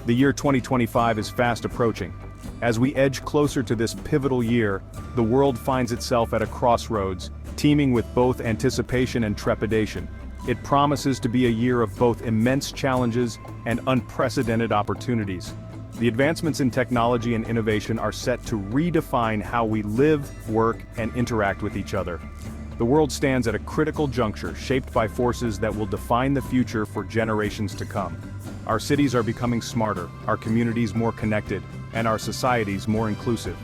The year 2025 is fast approaching. As we edge closer to this pivotal year, the world finds itself at a crossroads, teeming with both anticipation and trepidation. It promises to be a year of both immense challenges and unprecedented opportunities. The advancements in technology and innovation are set to redefine how we live, work, and interact with each other. The world stands at a critical juncture, shaped by forces that will define the future for generations to come. Our cities are becoming smarter, our communities more connected, and our societies more inclusive.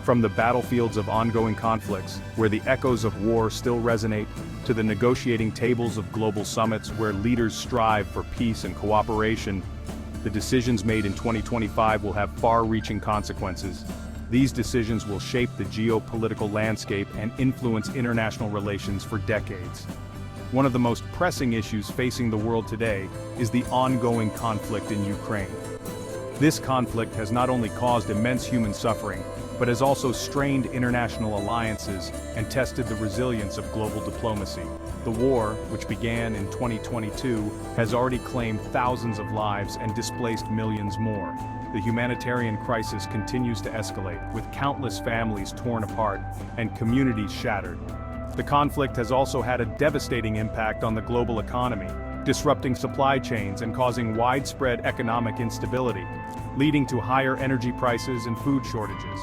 From the battlefields of ongoing conflicts, where the echoes of war still resonate, to the negotiating tables of global summits where leaders strive for peace and cooperation, the decisions made in 2025 will have far-reaching consequences. These decisions will shape the geopolitical landscape and influence international relations for decades. One of the most pressing issues facing the world today is the ongoing conflict in Ukraine. This conflict has not only caused immense human suffering, but has also strained international alliances and tested the resilience of global diplomacy. The war, which began in 2022, has already claimed thousands of lives and displaced millions more. The humanitarian crisis continues to escalate, with countless families torn apart and communities shattered. The conflict has also had a devastating impact on the global economy, disrupting supply chains and causing widespread economic instability, leading to higher energy prices and food shortages.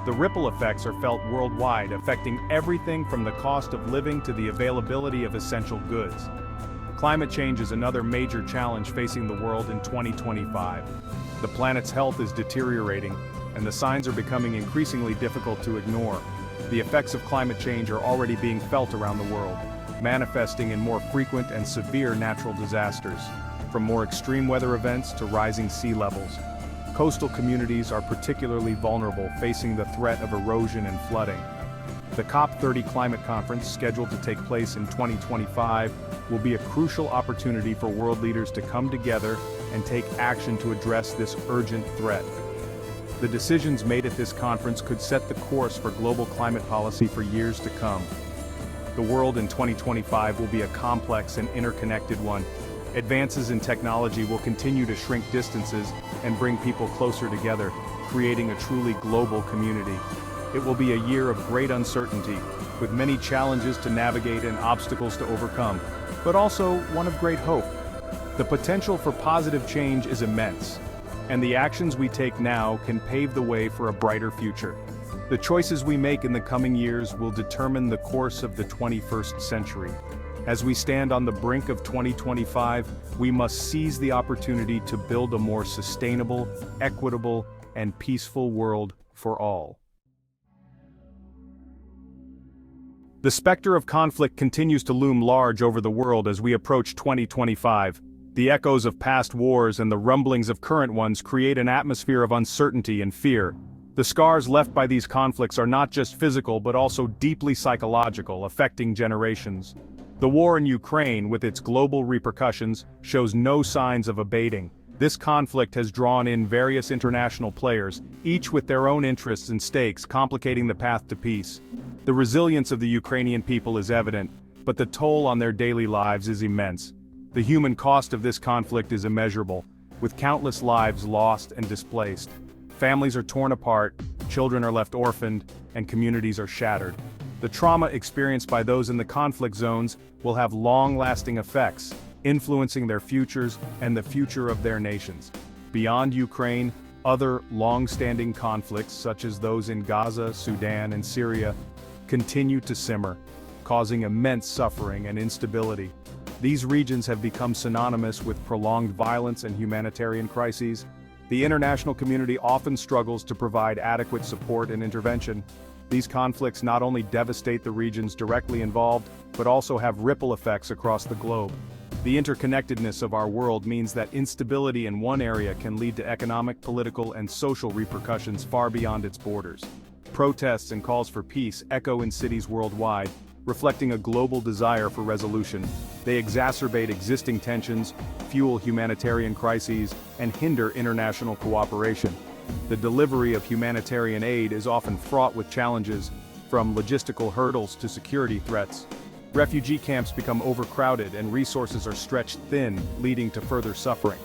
The ripple effects are felt worldwide, affecting everything from the cost of living to the availability of essential goods. Climate change is another major challenge facing the world in 2025. The planet's health is deteriorating, and the signs are becoming increasingly difficult to ignore. The effects of climate change are already being felt around the world, manifesting in more frequent and severe natural disasters, from more extreme weather events to rising sea levels. Coastal communities are particularly vulnerable, facing the threat of erosion and flooding. The COP30 Climate Conference, scheduled to take place in 2025, will be a crucial opportunity for world leaders to come together and take action to address this urgent threat. The decisions made at this conference could set the course for global climate policy for years to come. The world in 2025 will be a complex and interconnected one. Advances in technology will continue to shrink distances and bring people closer together, creating a truly global community. It will be a year of great uncertainty, with many challenges to navigate and obstacles to overcome, but also one of great hope. The potential for positive change is immense, and the actions we take now can pave the way for a brighter future. The choices we make in the coming years will determine the course of the 21st century. As we stand on the brink of 2025, we must seize the opportunity to build a more sustainable, equitable, and peaceful world for all. The specter of conflict continues to loom large over the world as we approach 2025. The echoes of past wars and the rumblings of current ones create an atmosphere of uncertainty and fear. The scars left by these conflicts are not just physical but also deeply psychological, affecting generations. The war in Ukraine, with its global repercussions, shows no signs of abating. This conflict has drawn in various international players, each with their own interests and stakes, complicating the path to peace. The resilience of the Ukrainian people is evident, but the toll on their daily lives is immense. The human cost of this conflict is immeasurable, with countless lives lost and displaced. Families are torn apart, children are left orphaned, and communities are shattered. The trauma experienced by those in the conflict zones will have long-lasting effects, influencing their futures and the future of their nations. Beyond Ukraine, other long-standing conflicts, such as those in Gaza, Sudan, and Syria, continue to simmer, causing immense suffering and instability. These regions have become synonymous with prolonged violence and humanitarian crises. The international community often struggles to provide adequate support and intervention. These conflicts not only devastate the regions directly involved, but also have ripple effects across the globe. The interconnectedness of our world means that instability in one area can lead to economic, political, and social repercussions far beyond its borders. Protests and calls for peace echo in cities worldwide, reflecting a global desire for resolution. They exacerbate existing tensions, fuel humanitarian crises, and hinder international cooperation. The delivery of humanitarian aid is often fraught with challenges, from logistical hurdles to security threats. Refugee camps become overcrowded and resources are stretched thin, leading to further suffering.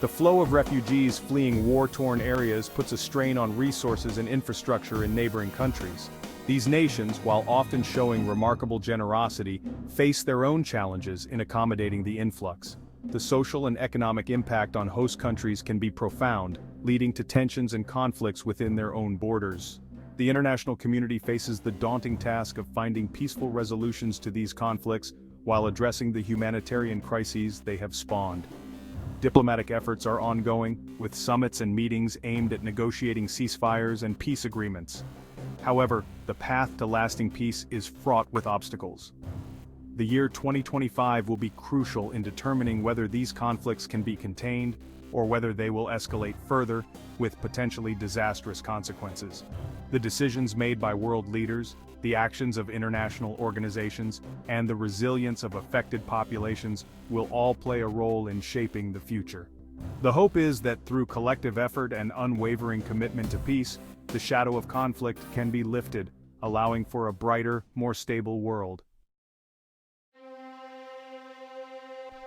The flow of refugees fleeing war-torn areas puts a strain on resources and infrastructure in neighboring countries. These nations, while often showing remarkable generosity, face their own challenges in accommodating the influx. The social and economic impact on host countries can be profound, leading to tensions and conflicts within their own borders. The international community faces the daunting task of finding peaceful resolutions to these conflicts while addressing the humanitarian crises they have spawned. Diplomatic efforts are ongoing, with summits and meetings aimed at negotiating ceasefires and peace agreements. However, the path to lasting peace is fraught with obstacles. The year 2025 will be crucial in determining whether these conflicts can be contained or whether they will escalate further, with potentially disastrous consequences. The decisions made by world leaders, the actions of international organizations, and the resilience of affected populations will all play a role in shaping the future. The hope is that through collective effort and unwavering commitment to peace, the shadow of conflict can be lifted, allowing for a brighter, more stable world.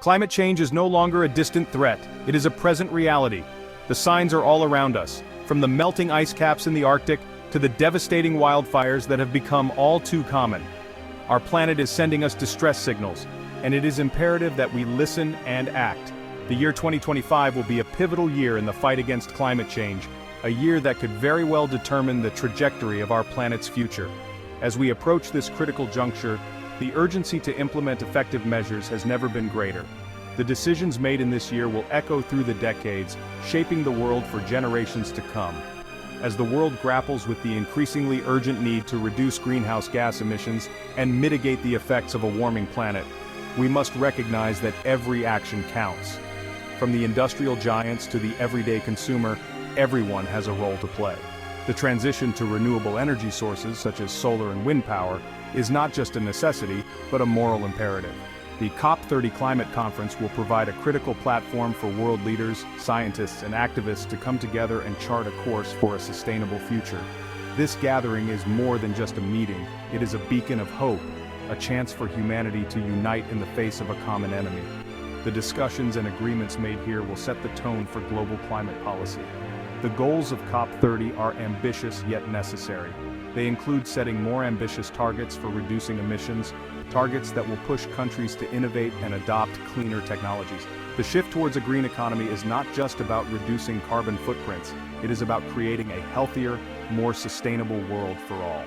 Climate change is no longer a distant threat, it is a present reality. The signs are all around us, from the melting ice caps in the Arctic to the devastating wildfires that have become all too common. Our planet is sending us distress signals, and it is imperative that we listen and act. The year 2025 will be a pivotal year in the fight against climate change, a year that could very well determine the trajectory of our planet's future. As we approach this critical juncture, the urgency to implement effective measures has never been greater. The decisions made in this year will echo through the decades, shaping the world for generations to come. As the world grapples with the increasingly urgent need to reduce greenhouse gas emissions and mitigate the effects of a warming planet, we must recognize that every action counts. From the industrial giants to the everyday consumer, everyone has a role to play. The transition to renewable energy sources such as solar and wind power is not just a necessity, but a moral imperative. The COP30 Climate Conference will provide a critical platform for world leaders, scientists, and activists to come together and chart a course for a sustainable future. This gathering is more than just a meeting, it is a beacon of hope, a chance for humanity to unite in the face of a common enemy. The discussions and agreements made here will set the tone for global climate policy. The goals of COP30 are ambitious yet necessary. They include setting more ambitious targets for reducing emissions, targets that will push countries to innovate and adopt cleaner technologies. The shift towards a green economy is not just about reducing carbon footprints, it is about creating a healthier, more sustainable world for all.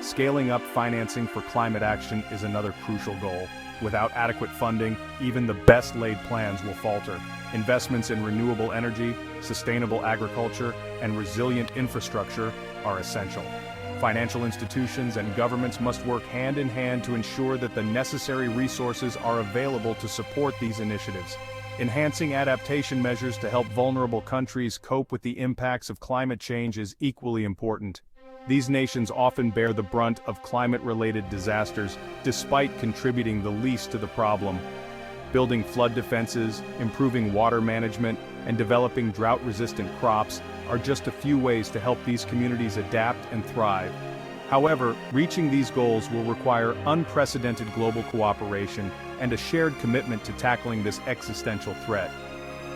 Scaling up financing for climate action is another crucial goal. Without adequate funding, even the best laid plans will falter. Investments in renewable energy, sustainable agriculture, and resilient infrastructure are essential. Financial institutions and governments must work hand in hand to ensure that the necessary resources are available to support these initiatives. Enhancing adaptation measures to help vulnerable countries cope with the impacts of climate change is equally important. These nations often bear the brunt of climate-related disasters, despite contributing the least to the problem. Building flood defenses, improving water management, and developing drought-resistant crops are just a few ways to help these communities adapt and thrive. However, reaching these goals will require unprecedented global cooperation and a shared commitment to tackling this existential threat.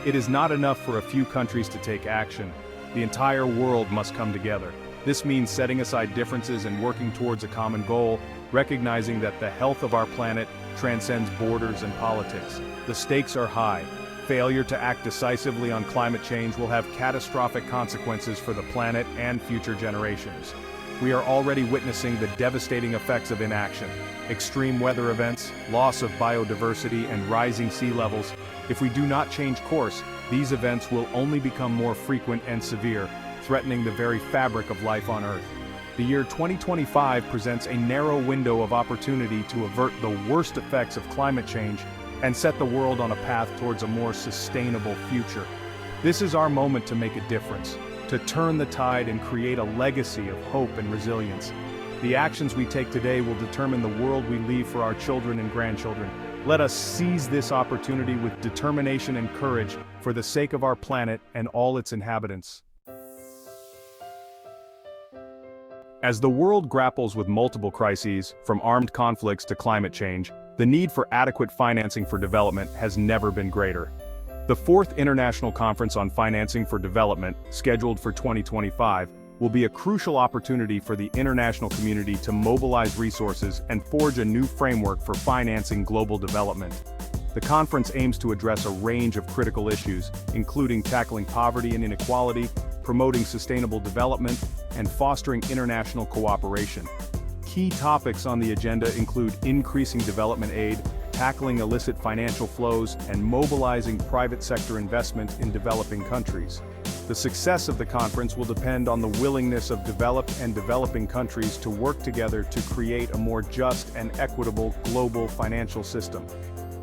It is not enough for a few countries to take action. The entire world must come together. This means setting aside differences and working towards a common goal, recognizing that the health of our planet transcends borders and politics. The stakes are high. Failure to act decisively on climate change will have catastrophic consequences for the planet and future generations. We are already witnessing the devastating effects of inaction. Extreme weather events, loss of biodiversity, and rising sea levels. If we do not change course, these events will only become more frequent and severe, threatening the very fabric of life on Earth. The year 2025 presents a narrow window of opportunity to avert the worst effects of climate change and set the world on a path towards a more sustainable future. This is our moment to make a difference, to turn the tide and create a legacy of hope and resilience. The actions we take today will determine the world we leave for our children and grandchildren. Let us seize this opportunity with determination and courage for the sake of our planet and all its inhabitants. As the world grapples with multiple crises, from armed conflicts to climate change, the need for adequate financing for development has never been greater. The fourth International Conference on Financing for Development, scheduled for 2025, will be a crucial opportunity for the international community to mobilize resources and forge a new framework for financing global development. The conference aims to address a range of critical issues, including tackling poverty and inequality, promoting sustainable development, and fostering international cooperation. Key topics on the agenda include increasing development aid, tackling illicit financial flows, and mobilizing private sector investment in developing countries. The success of the conference will depend on the willingness of developed and developing countries to work together to create a more just and equitable global financial system.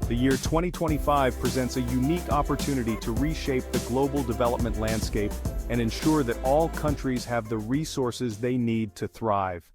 The year 2025 presents a unique opportunity to reshape the global development landscape and ensure that all countries have the resources they need to thrive.